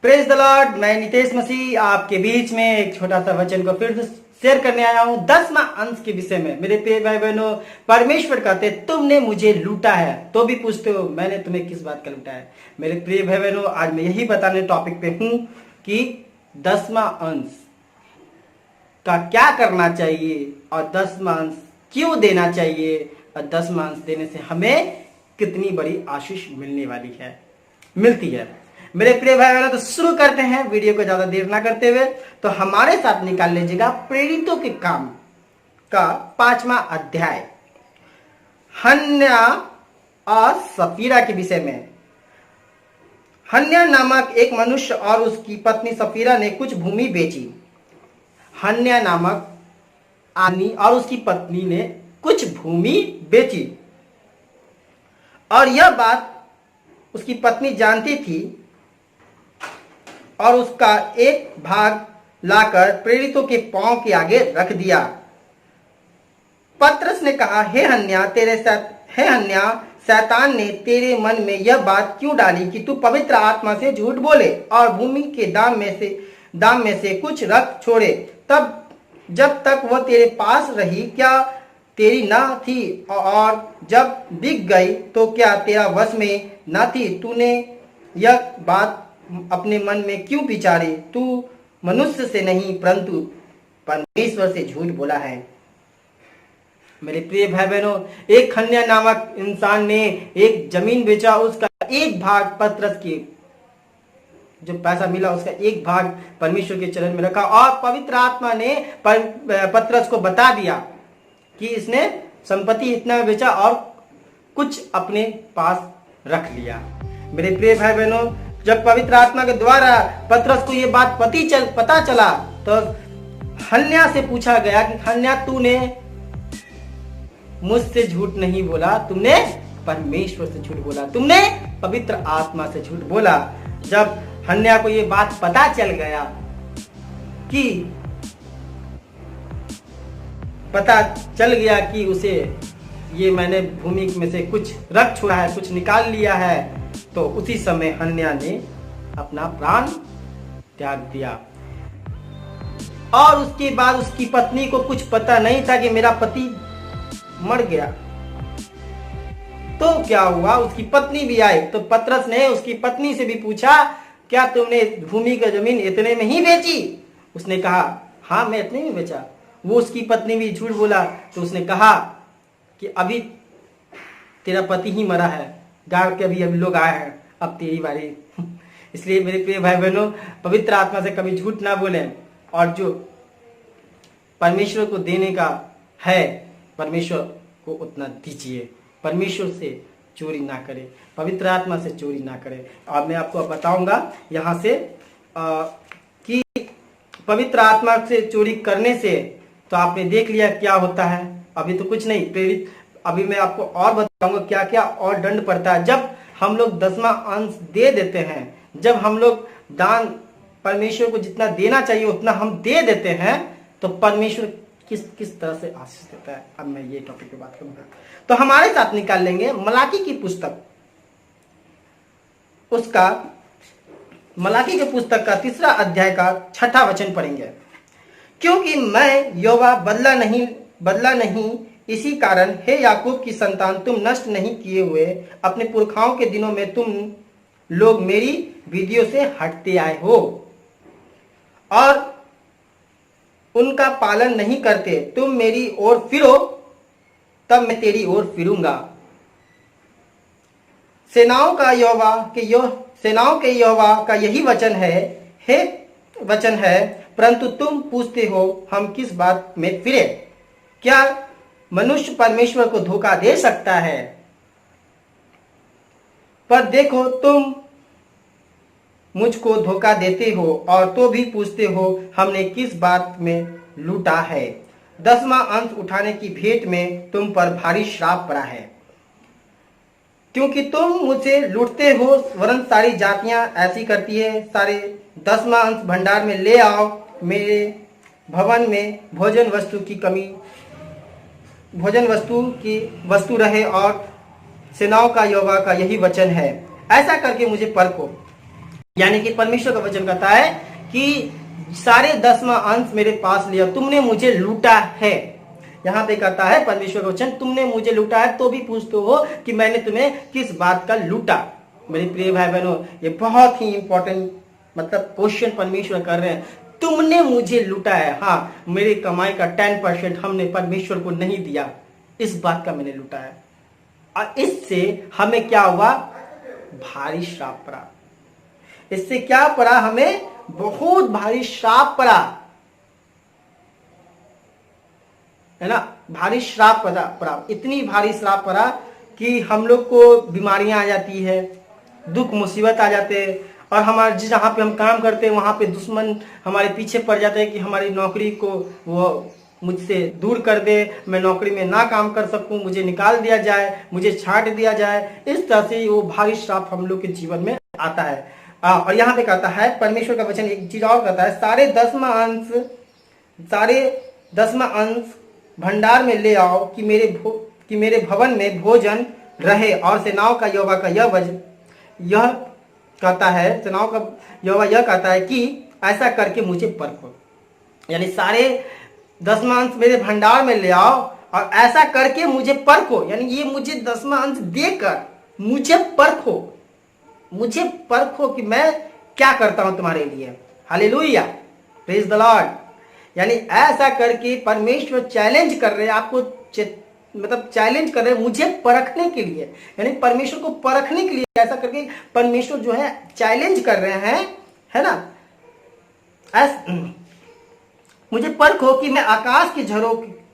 Praise the Lord. मैं नितेश मसीह आपके बीच में एक छोटा सा वचन को फिर से शेयर करने आया हूँ 10वां अंश के विषय में। मेरे प्रिय भाई बहनों, परमेश्वर कहते तुमने मुझे लूटा है, तो भी पूछते हो मैंने तुम्हें किस बात का लूटा है। मेरे प्रिय भाई बहनों, आज मैं यही बताने टॉपिक पे हूँ कि 10वां अंश का क्या करना चाहिए और 10वां अंश क्यों देना चाहिए और 10वां अंश देने से हमें कितनी बड़ी आशीष मिलती है। मेरे प्रिय भाई बहनों, तो शुरू करते हैं वीडियो को ज्यादा देर ना करते हुए। तो हमारे साथ निकाल लीजिएगा प्रेरितों के काम का 5वां अध्याय, हन्ना और सफीरा के विषय में। हन्ना नामक एक मनुष्य और उसकी पत्नी सफीरा ने कुछ भूमि बेची। हन्ना नामक आदमी और उसकी पत्नी ने कुछ भूमि बेची और यह बात उसकी पत्नी जानती थी और उसका एक भाग लाकर प्रेरितों के पांव के आगे रख दिया। पतरस ने कहा, हे हन्ना, शैतान ने तेरे मन में यह बात क्यों डाली कि तू पवित्र आत्मा से झूठ बोले और भूमि के दाम में से कुछ रख छोड़े। तब जब तक वह तेरे पास रही क्या तेरी ना थी, और जब बिक गई तो क्या तेरा वश में ना थी? तूने यह बात अपने मन में क्यों विचारी? तू मनुष्य से नहीं परंतु परमेश्वर से झूठ बोला है। मेरे प्रिय भाई बहनों, एक हन्ना नामक इंसान ने एक जमीन बेचा, उसका एक भाग पतरस के जो पैसा मिला उसका एक भाग परमेश्वर के चरण में रखा और पवित्र आत्मा ने पतरस को बता दिया कि इसने संपत्ति इतना बेचा और कुछ अपने पास रख लिया। मेरे प्रिय भाई बहनों, जब पवित्र आत्मा के द्वारा पतरस को ये बात पता चला तो हन्ना से पूछा गया कि हन्ना, तूने मुझसे झूठ नहीं बोला, तुमने परमेश्वर से झूठ बोला, तुमने पवित्र आत्मा से झूठ बोला। जब हन्ना को ये बात पता चल गया कि उसे ये मैंने भूमि में से कुछ रख छोड़ा है, कुछ निकाल लिया है, तो उसी समय हन्ना ने अपना प्राण त्याग दिया। और उसके बाद उसकी पत्नी को कुछ पता नहीं था कि मेरा पति मर गया। तो क्या हुआ, उसकी पत्नी भी आई तो पतरस ने उसकी पत्नी से भी पूछा, क्या तुमने भूमि का जमीन इतने में ही बेची? उसने कहा, हाँ मैं इतने में बेचा। वो उसकी पत्नी भी झूठ बोला तो उसने कहा कि अभी तेरा पति ही मरा है, गांव के अभी लोग आए हैं, अब तेरी बारी। इसलिए मेरे प्रिय भाई बहनों, पवित्र आत्मा से कभी झूठ ना बोलें और जो परमेश्वर को देने का है परमेश्वर को उतना दीजिए। परमेश्वर से चोरी ना करें, पवित्र आत्मा से चोरी ना करें। और मैं आपको बताऊंगा यहाँ से कि पवित्र आत्मा से चोरी करने से तो आपने देख लिया क्या होता है। अभी तो कुछ नहीं, अभी मैं आपको और बताऊंगा क्या क्या और दंड पड़ता है जब हम लोग 10वां अंश दे देते हैं। जब हम लोग दान परमेश्वर को जितना देना चाहिए उतना हम दे देते हैं तो परमेश्वर किस तरह से आशीष देता है। अब मैं ये टॉपिक पे बात करूंगा। तो हमारे साथ निकाल लेंगे मलाकी की पुस्तक, मलाकी की पुस्तक का 3 अध्याय का 6 वचन पढ़ेंगे। क्योंकि मैं यहोवा बदला नहीं, इसी कारण हे याकूब की संतान, तुम नष्ट नहीं किए हुए अपने पुरखाओं के दिनों में तुम लोग मेरी विधियों से हटते आए हो और उनका पालन नहीं करते। तुम मेरी ओर फिरो तब मैं तेरी ओर फिरूंगा। सेनाओं के यहोवा का यही वचन है, परंतु तुम पूछते हो हम किस बात में फिरे? क्या मनुष्य परमेश्वर को धोखा दे सकता है? पर देखो, तुम मुझको धोखा देते हो और तो भी पूछते हो हमने किस बात में लूटा है। 10वां अंश उठाने की भेंट में तुम पर भारी श्राप पड़ा है, क्योंकि तुम मुझसे लूटते हो, वरन सारी जातियां ऐसी करती है। सारे 10वां अंश भंडार में ले आओ, मेरे भवन में भोजन वस्तु रहे और सेनाओं का यहोवा का यही वचन है, ऐसा करके मुझे परखो यानी कि परमेश्वर का वचन कहता है कि सारे 10वां अंश मेरे पास लिया, तुमने मुझे लूटा है। यहाँ पे कहता है परमेश्वर का वचन, तुमने मुझे लूटा है, तो भी पूछते हो कि मैंने तुम्हें किस बात का लूटा। मेरे प्रिय भाई बहनों, ये बहुत ही इंपॉर्टेंट मतलब क्वेश्चन परमेश्वर कर रहे हैं। तुमने मुझे लूटा है, हाँ, मेरी कमाई का 10% हमने परमेश्वर को नहीं दिया, इस बात का मैंने लूटा है। और इससे हमें क्या हुआ? भारी श्राप पड़ा। इससे क्या पड़ा? हमें बहुत भारी श्राप पड़ा, है ना। भारी श्राप पड़ा, इतनी भारी श्राप पड़ा कि हम लोग को बीमारियां आ जाती है, दुख मुसीबत आ जाते हैं, और हमारे जहाँ पे हम काम करते हैं वहां पे दुश्मन हमारे पीछे पड़ जाते हैं कि हमारी नौकरी को वो मुझसे दूर कर दे, मैं नौकरी में ना काम कर सकूं, मुझे निकाल दिया जाए, मुझे छांट दिया जाए। इस तरह से वो भारी श्राप हम लोग के जीवन में आता है। और यहाँ पे कहता है परमेश्वर का वचन एक चीज और कहता है, सारे 10वां अंश भंडार में ले आओ कि मेरे भवन में भोजन रहे। और सेनाओं का यहोवा का यह कहता है, सेनाओं का यहोवा यह कहता है कि ऐसा करके मुझे परखो। यानी सारे 10वां अंश मेरे भंडार में ले आओ और ऐसा करके मुझे परखो, यानी ये मुझे 10वां अंश देकर मुझे परखो कि मैं क्या करता हूं तुम्हारे लिए। Hallelujah, praise the Lord. यानी ऐसा करके परमेश्वर चैलेंज कर रहे हैं आपको, मतलब चैलेंज कर रहे हैं मुझे परखने के लिए, यानी परमेश्वर को परखने के लिए ऐसा करके परमेश्वर जो है चैलेंज कर रहे हैं, है ना। मुझे परखो कि मैं आकाश के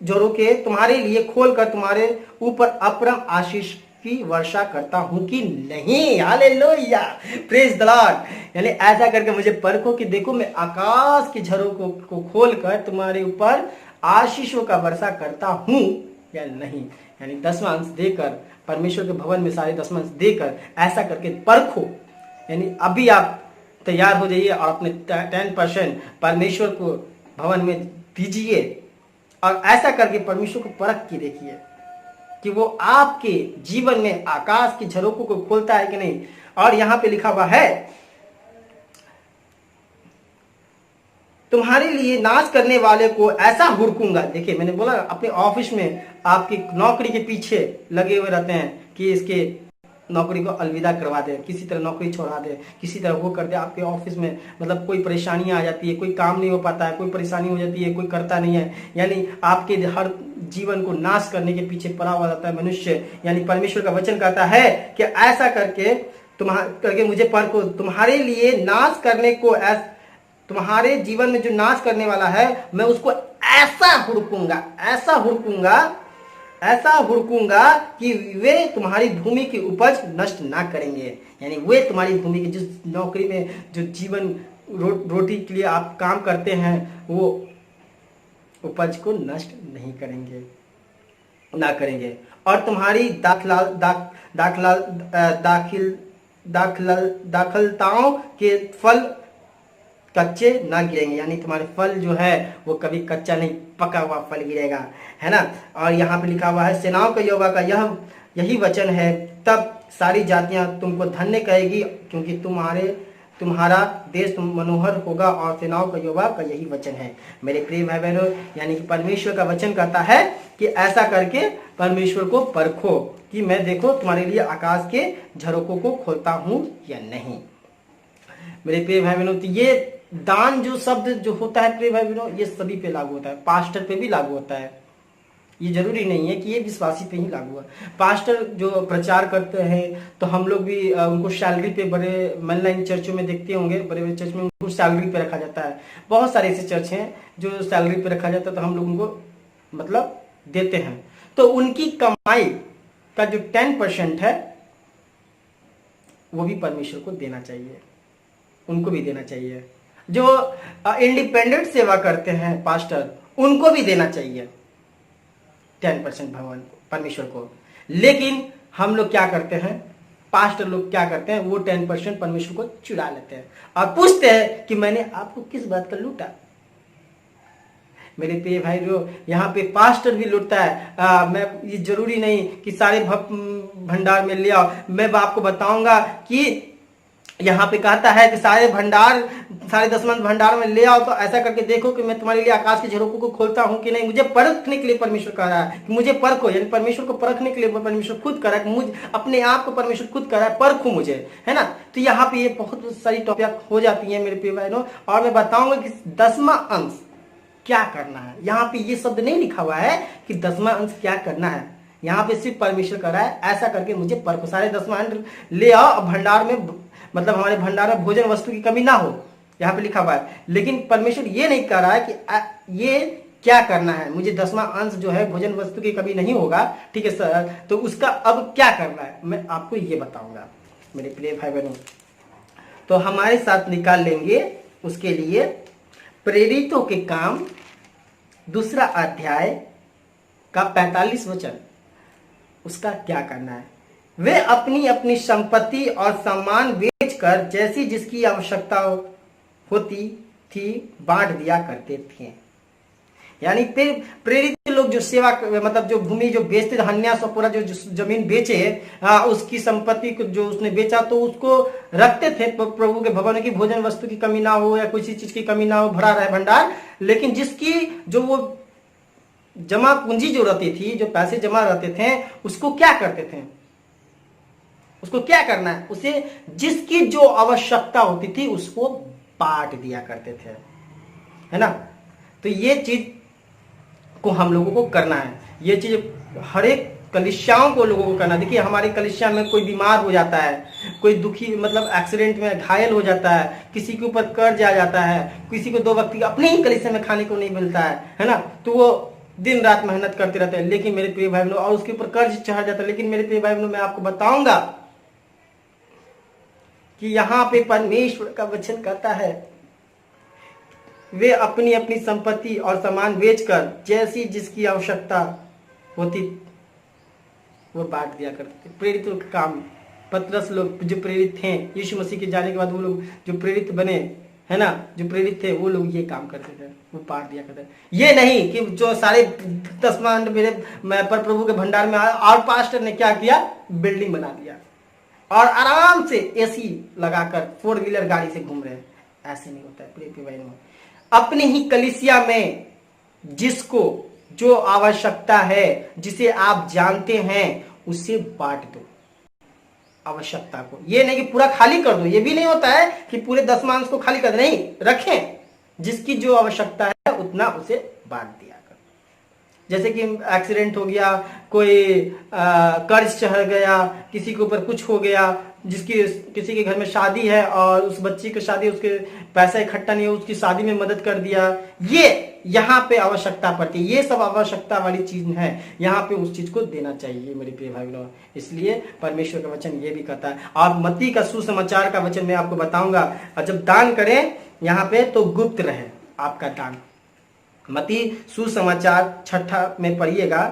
झरोखे तुम्हारे लिए खोलकर तुम्हारे ऊपर अपरम आशीष की वर्षा करता हूं कि नहीं। Hallelujah, praise the Lord. यानी ऐसा करके मुझे परखो कि देखो मैं आकाश के झरोखों को खोलकर तुम्हारे ऊपर आशीषों का वर्षा करता हूं या नहीं। यानी 10वां अंश देकर, परमेश्वर के भवन में सारे 10वां अंश देकर ऐसा करके परखो। यानी अभी आप तैयार हो जाइए और अपने 10% परमेश्वर को भवन में दीजिए और ऐसा करके परमेश्वर को परख के देखिए कि वो आपके जीवन में आकाश की झरोखों को खोलता है कि नहीं। और यहां पे लिखा हुआ है, तुम्हारे लिए नाश करने वाले को ऐसा हुड़कूंगा। देखिए मैंने बोला अपने ऑफिस में आपकी नौकरी के पीछे लगे हुए रहते हैं कि इसके नौकरी को अलविदा करवा दे, किसी तरह नौकरी छोड़ा दे, किसी तरह वो कर दे। आपके ऑफिस में मतलब कोई परेशानियां आ जाती है, कोई काम नहीं हो पाता है, कोई परेशानी हो जाती है, कोई करता नहीं है, यानी आपके हर जीवन को नाश करने के पीछे पड़ा हुआ रहता है मनुष्य। यानी परमेश्वर का वचन कहता है कि ऐसा करके मुझे परखो, तुम्हारे लिए नाश करने को, तुम्हारे जीवन में जो नाश करने वाला है मैं उसको ऐसा हुड़कूंगा कि वे तुम्हारी भूमि की उपज नष्ट ना करेंगे। यानी वे तुम्हारी भूमि की जिस नौकरी में जो जीवन रोटी के लिए आप काम करते हैं वो उपज को नष्ट नहीं करेंगे और तुम्हारी दाखलताओं के फल कच्चे ना गिरेंगे। यानी तुम्हारे फल जो है वो कभी कच्चा नहीं, पका हुआ फल गिरेगा, है ना। और यहाँ पे लिखा हुआ है, सेनाओं का यहोवा का यही वचन है, तब सारी जातियां तुमको धन्य कहेगी क्योंकि तुम्हारा देश मनोहर होगा। और सेनाओं का यहोवा का यही वचन है। मेरे प्रिय भाई बहनों, यानी कि परमेश्वर का वचन कहता है कि ऐसा करके परमेश्वर को परखो कि मैं देखो तुम्हारे लिए आकाश के झरोखों को खोलता हूं या नहीं। मेरे प्रिय भाई बहनों, तो ये दान जो शब्द जो होता है प्रिय भाई बहनों, ये सभी पे लागू होता है, पास्टर पे भी लागू होता है। ये जरूरी नहीं है कि ये विश्वासी पे ही लागू है। पास्टर जो प्रचार करते हैं तो हम लोग भी उनको सैलरी पे, बड़े ऑनलाइन चर्चों में देखते होंगे, बड़े बड़े चर्च में उनको सैलरी पे रखा जाता है। बहुत सारे ऐसे चर्च हैं जो सैलरी पे रखा जाता है, तो हम लोग उनको मतलब देते हैं। तो उनकी कमाई का जो 10% है वो भी परमेश्वर को देना चाहिए, उनको भी देना चाहिए। जो इंडिपेंडेंट सेवा करते हैं पास्टर, उनको भी देना चाहिए 10% भगवान को, परमेश्वर को। लेकिन हम लोग क्या करते हैं, पास्टर लोग क्या करते हैं, वो 10% परमेश्वर को चुरा लेते हैं और पूछते हैं कि मैंने आपको किस बात का लूटा। मेरे प्रिय भाई जो यहाँ पे पास्टर भी लूटता है। मैं ये जरूरी नहीं कि सारे भंडार में ले आओ। मैं आपको बताऊंगा कि यहाँ पे कहता है कि सारे दसमंत भंडार में ले आओ, तो ऐसा करके देखो कि मैं तुम्हारे लिए आकाश के झरोखों को खोलता हूँ कि नहीं। मुझे परखने के लिए परमेश्वर कह रहा है कि मुझे परखो, यानी परमेश्वर को परखने के लिए परमेश्वर खुद कह रहा है कि मुझे अपने आप को परमेश्वर खुद कह रहा है परखो मुझे, है ना। तो यहाँ पे ये बहुत सारी टॉपिक हो जाती है मेरे प्रिय बहनों, और मैं बताऊंगा कि 10वां अंश क्या करना है। यहाँ पे ये शब्द नहीं लिखा हुआ है कि 10वां अंश क्या करना है, यहाँ पे सिर्फ परमेश्वर कह रहा है ऐसा करके मुझे परखो, सारे 10वां अंश ले आओ, भंडार में मतलब हमारे भंडार में भोजन वस्तु की कमी ना हो, यहाँ पे लिखा हुआ है। लेकिन परमेश्वर ये नहीं कह रहा है कि ये क्या करना है, मुझे 10वां अंश जो है भोजन वस्तु की कमी नहीं होगा, ठीक है सर, तो उसका अब क्या करना है मैं आपको ये बताऊंगा मेरे प्रिय भाई बहनों। तो हमारे साथ निकाल लेंगे उसके लिए प्रेरितों के काम 2 अध्याय का 45 वचन, उसका क्या करना है। वे अपनी अपनी संपत्ति और सामान बेचकर जैसी जिसकी आवश्यकता होती थी बांट दिया करते थे। यानी प्रेरित लोग जो सेवा मतलब जो भूमि जो बेचते थे, हन्यास और पूरा जो जमीन बेचे, उसकी संपत्ति को जो उसने बेचा तो उसको रखते थे प्रभु के भवन की, भोजन वस्तु की कमी ना हो या किसी चीज की कमी ना हो, भरा रहे भंडार। लेकिन जिसकी जो वो जमा पूंजी जो रहती थी, जो पैसे जमा रहते थे, उसको क्या करते थे, उसको क्या करना है, उसे जिसकी जो आवश्यकता होती थी उसको बांट दिया करते थे, है ना। तो ये चीज को हम लोगों को करना है, ये चीज हर एक कलिसियाओं को लोगों को करना। देखिए हमारे कलिसिया में कोई बीमार हो जाता है, कोई दुखी मतलब एक्सीडेंट में घायल हो जाता है, किसी के ऊपर कर्ज आ जाता है, किसी को 2 वक्त अपने ही कलिसिया में खाने को नहीं मिलता है ना, तो वो दिन रात मेहनत करते रहते हैं, लेकिन मेरे प्रिय भाई बहनों, और उसके ऊपर कर्ज चढ़ जाता है। लेकिन मेरे प्रिय भाई बहनों, मैं आपको बताऊंगा कि यहाँ पे परमेश्वर का वचन कहता है वे अपनी अपनी संपत्ति और सामान बेचकर जैसी जिसकी आवश्यकता होती वो बांट दिया करते थे। प्रेरितों का काम, पतरस लोग जो प्रेरित थे यीशु मसीह के जाने के बाद, वो लोग जो प्रेरित बने, है ना, जो प्रेरित थे वो लोग ये काम करते थे, वो बांट दिया करते थे। ये नहीं कि जो सारे 10वां अंश मेरे पर प्रभु के भंडार में आया और पास्टर ने क्या किया, बिल्डिंग बना दिया और आराम से एसी लगाकर 4 व्हीलर गाड़ी से घूम रहे हैं। ऐसे नहीं होता है प्रिय भाई। अपनी ही कलीसिया में जिसको जो आवश्यकता है, जिसे आप जानते हैं, उसे बांट दो आवश्यकता को। ये नहीं कि पूरा खाली कर दो, ये भी नहीं होता है कि पूरे 10वां अंश को खाली कर दो, नहीं, रखें, जिसकी जो आवश्यकता है उतना उसे बांट दिया कर। जैसे कि एक्सीडेंट हो गया, कोई कर्ज चढ़ गया, किसी के ऊपर कुछ हो गया, किसी के घर में शादी है और उस बच्ची की शादी, उसके पैसा इकट्ठा नहीं है, उसकी शादी में मदद कर दिया, ये यहाँ पे आवश्यकता पड़ती है। ये सब आवश्यकता वाली चीज है, यहाँ पे उस चीज को देना चाहिए मेरे प्रिय भाई बहनों। इसलिए परमेश्वर का वचन ये भी कहता है। और मत्ती का सुसमाचार का वचन मैं आपको बताऊंगा, और जब दान करें यहाँ पे तो गुप्त रहे आपका दान। मत्ती सुसमाचार 6 में पढ़िएगा,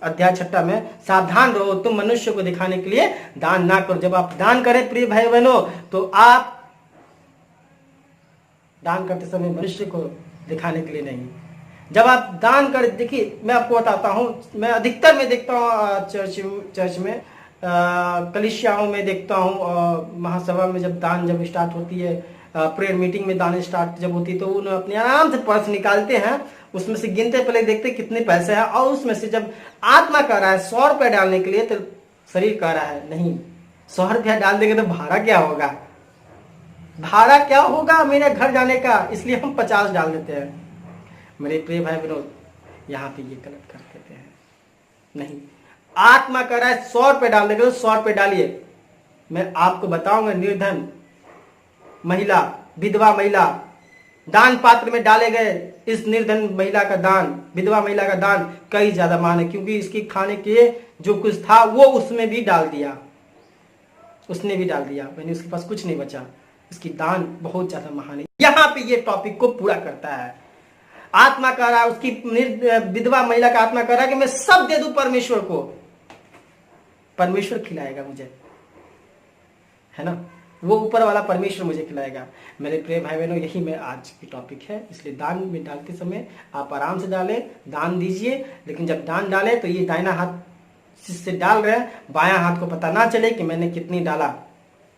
अध्याय 6 में, सावधान रहो तुम मनुष्य को दिखाने के लिए दान ना करो। जब आप दान करें प्रिय भाई बहनों, तो आप दान करते समय मनुष्य को दिखाने के लिए नहीं। जब आप दान कर, देखिए मैं आपको बताता हूं, मैं अधिकतर में देखता हूं चर्च में, कलिसियाओं में देखता हूं, महासभा में जब दान जब स्टार्ट होती है, प्रेयर मीटिंग में दान स्टार्ट जब होती है, तो उन्हें अपने आराम से पर्स निकालते हैं, उसमें से गिनते, पहले देखते कितने पैसे हैं, और उसमें से जब आत्मा कह रहा है 100 रुपया डालने के लिए, तो शरीर कह रहा है नहीं, 100 रुपया डाल देंगे तो भाड़ा क्या होगा, भाड़ा क्या होगा मेरे घर जाने का, इसलिए हम 50 डाल देते हैं। मेरे प्रिय भाई बहनों, यहाँ पे ये गलत कर देते हैं। नहीं, आत्मा कह रहा है 100 रुपये डाल देंगे तो 100 रुपये डालिए। मैं आपको बताऊंगा, निर्धन महिला, विधवा महिला, दान पात्र में डाले गए इस निर्धन महिला का दान, विधवा महिला का दान कई ज्यादा मान है, क्योंकि इसकी खाने के जो कुछ था वो उसमें भी डाल दिया, उसने भी डाल दिया, यानी उसके पास कुछ नहीं बचा। इसकी दान बहुत ज्यादा महान है। यहाँ पे ये टॉपिक को पूरा करता है। आत्मा कह रहा है, उसकी विधवा महिला का आत्मा कह रहा है कि मैं सब दे दूं परमेश्वर को, परमेश्वर खिलाएगा मुझे, है ना, वो ऊपर वाला परमेश्वर मुझे खिलाएगा। मेरे प्रिय भाई बहनों, यही मैं आज की टॉपिक है। इसलिए दान में डालते समय आप आराम से डालें, दान दीजिए, लेकिन जब दान डाले तो ये दाहिना हाथ से डाल रहे हैं, बायां हाथ को पता ना चले कि मैंने कितनी डाला,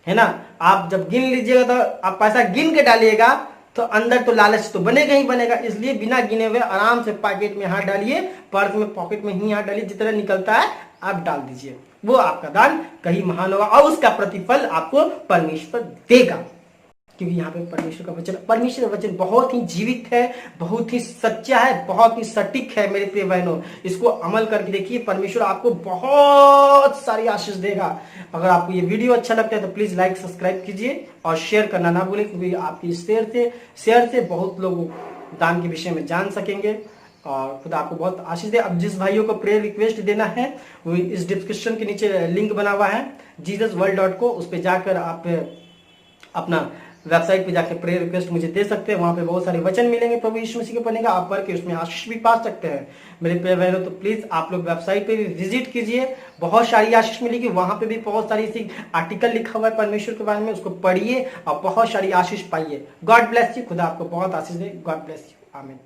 है ना। आप जब गिन लीजिएगा तो आप पैसा गिन के डालिएगा तो अंदर तो लालच तो बनेगा ही बनेगा, इसलिए बिना गिने हुए आराम से पॉकेट में हाथ डालिए, पर्स में पॉकेट में ही हाथ डालिए, जितना निकलता है आप डाल दीजिए, वो आपका दान कहीं महान होगा और उसका प्रतिफल आपको परमेश्वर देगा। क्योंकि यहाँ पे परमेश्वर का वचन बहुत ही जीवित है, बहुत ही सच्चा है, बहुत ही सटीक है मेरे प्रिय बहनों। इसको अमल करके देखिए, परमेश्वर आपको बहुत सारी आशीष देगा। अगर आपको ये वीडियो अच्छा लगता है तो प्लीज लाइक सब्सक्राइब कीजिए और शेयर करना ना भूलें, क्योंकि आपकी शेयर से बहुत लोग दान के विषय में जान सकेंगे और खुदा आपको बहुत आशीष दे। अब जिस भाइयों को प्रेयर रिक्वेस्ट देना है वो इस डिस्क्रिप्शन के नीचे लिंक बना हुआ है jesusworld.co, उस पर जाकर आप अपना वेबसाइट पे जाकर प्रेयर रिक्वेस्ट मुझे दे सकते हैं। वहां पे बहुत सारे वचन मिलेंगे प्रभु यीशु मसीह के पढ़ने का, आप पढ़ के उसमें आशीष भी पा सकते हैं मेरे प्रिय बहनों। तो प्लीज आप लोग वेबसाइट पे भी विजिट कीजिए, बहुत सारी आशीष मिलेगी। वहां पे भी बहुत सारी सी आर्टिकल लिखा हुआ है परमेश्वर के बारे में, उसको पढ़िए और बहुत सारी आशीष पाइए। गॉड ब्लेस यू, खुदा आपको बहुत आशीष दे। गॉड ब्लेस यू, आमीन।